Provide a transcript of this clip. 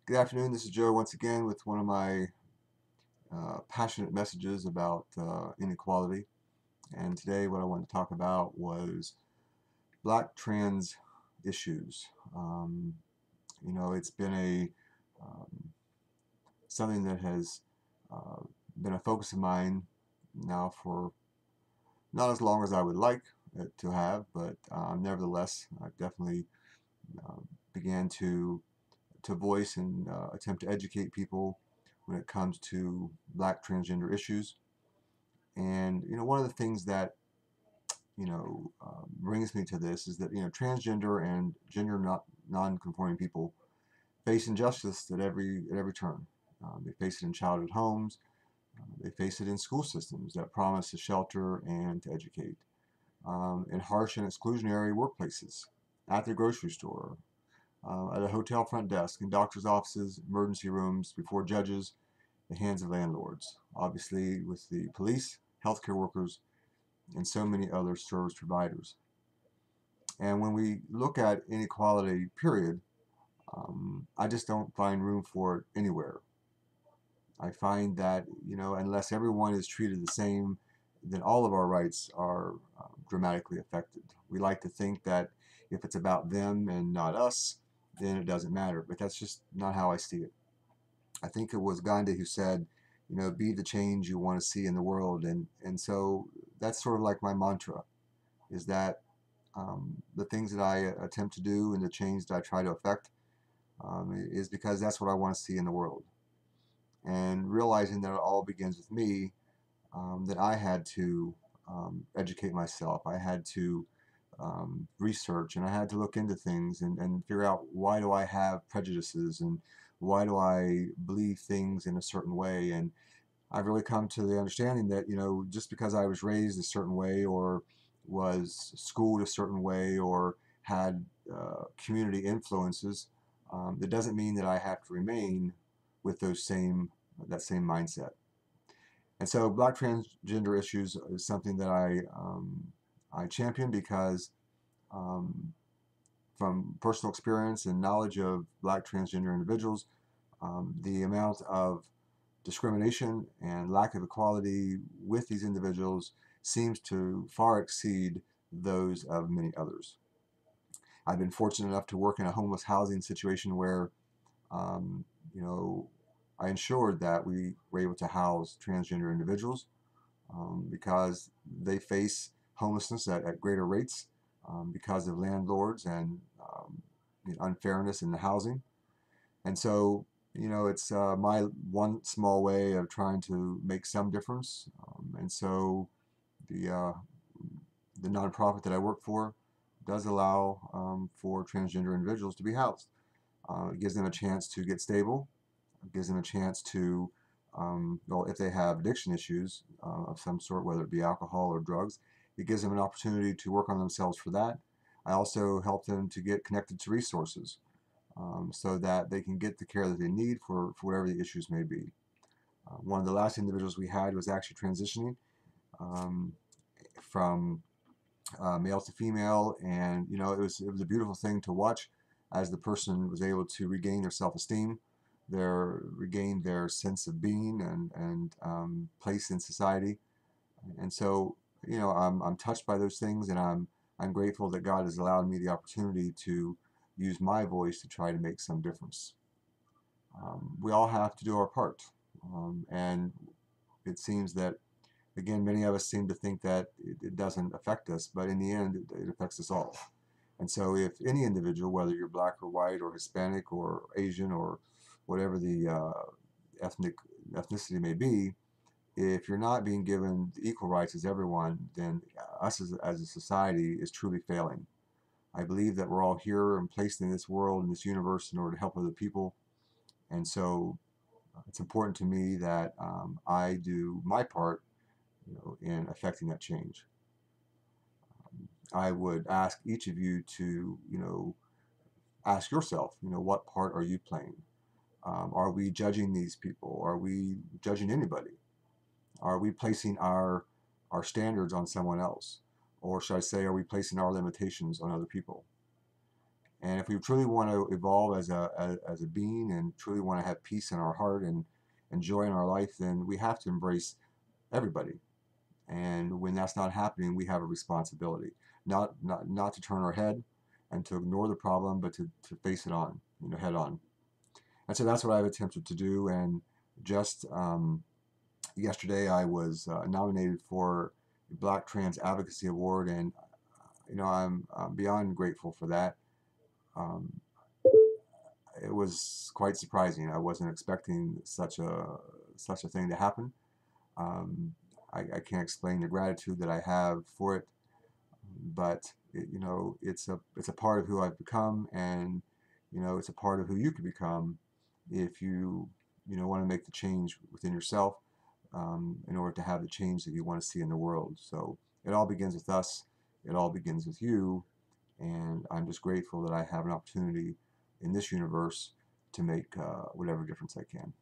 Good afternoon. This is Joe once again with one of my passionate messages about inequality. And today, what I wanted to talk about was Black trans issues. Um, it's been a um, something that has uh, been a focus of mine now for not as long as I would like it to have, but nevertheless, I've definitely uh, began to voice and attempt to educate people when it comes to Black transgender issues. And one of the things that brings me to this is that transgender and gender not non-conforming people face injustice at every turn. They face it in childhood homes. They face it in school systems that promise to shelter and to educate. In harsh and exclusionary workplaces, at the grocery store, at a hotel front desk, in doctor's offices, emergency rooms, before judges, the hands of landlords, obviously with the police, healthcare workers, and so many other service providers. And when we look at inequality, period, I just don't find room for it anywhere. I find that, unless everyone is treated the same, then all of our rights are dramatically affected. We like to think that if it's about them and not us, then it doesn't matter. But that's just not how I see it. I think it was Gandhi who said, be the change you want to see in the world. And so that's sort of like my mantra is that the things that I attempt to do and the change that I try to affect is because that's what I want to see in the world. And realizing that it all begins with me, that I had to educate myself. I had to research and I had to look into things and figure out why do I have prejudices and why do I believe things in a certain way. And I've really come to the understanding that, just because I was raised a certain way or was schooled a certain way or had community influences, it doesn't mean that I have to remain with that same mindset. And so, Black transgender issues is something that I champion because um, from personal experience and knowledge of Black transgender individuals, the amount of discrimination and lack of equality with these individuals seems to far exceed those of many others. I've been fortunate enough to work in a homeless housing situation where, um, you know, I ensured that we were able to house transgender individuals because they face homelessness at greater rates because of landlords and unfairness in the housing. And so, it's my one small way of trying to make some difference. And so, the uh, the nonprofit that I work for does allow for transgender individuals to be housed. It gives them a chance to get stable. It gives them a chance to, well, if they have addiction issues of some sort, whether it be alcohol or drugs, it gives them an opportunity to work on themselves for that. I also help them to get connected to resources so that they can get the care that they need for whatever the issues may be. One of the last individuals we had was actually transitioning um, from male to female, and it was a beautiful thing to watch as the person was able to regain their self-esteem, regain their sense of being and place in society. And so, I'm touched by those things, and I'm grateful that God has allowed me the opportunity to use my voice to try to make some difference. We all have to do our part, and it seems that again, many of us seem to think that it doesn't affect us, but in the end, it affects us all. And so, if any individual, whether you're black or white or Hispanic or Asian or whatever the ethnic ethnicity may be, if you're not being given equal rights as everyone, then us as a society is truly failing. I believe that we're all here and placed in this world, in this universe, in order to help other people. And so, it's important to me that I do my part, in affecting that change. I would ask each of you to, ask yourself, what part are you playing? Are we judging these people? Are we judging anybody? Are we placing our standards on someone else? Or should I say, are we placing our limitations on other people? And if we truly want to evolve as a being and truly want to have peace in our heart and joy in our life, then we have to embrace everybody. And when that's not happening, we have a responsibility, not to turn our head and to ignore the problem, but to face it on, head on. And so that's what I've attempted to do. And just yesterday, I was nominated for the Black Trans Advocacy Award, and I'm beyond grateful for that. Um, it was quite surprising. I wasn't expecting such a thing to happen. Um, I can't explain the gratitude that I have for it, but it's a part of who I've become, and it's a part of who you could become if you want to make the change within yourself, in order to have the change that you want to see in the world. So it all begins with us. It all begins with you, and I'm just grateful that I have an opportunity in this universe to make whatever difference I can.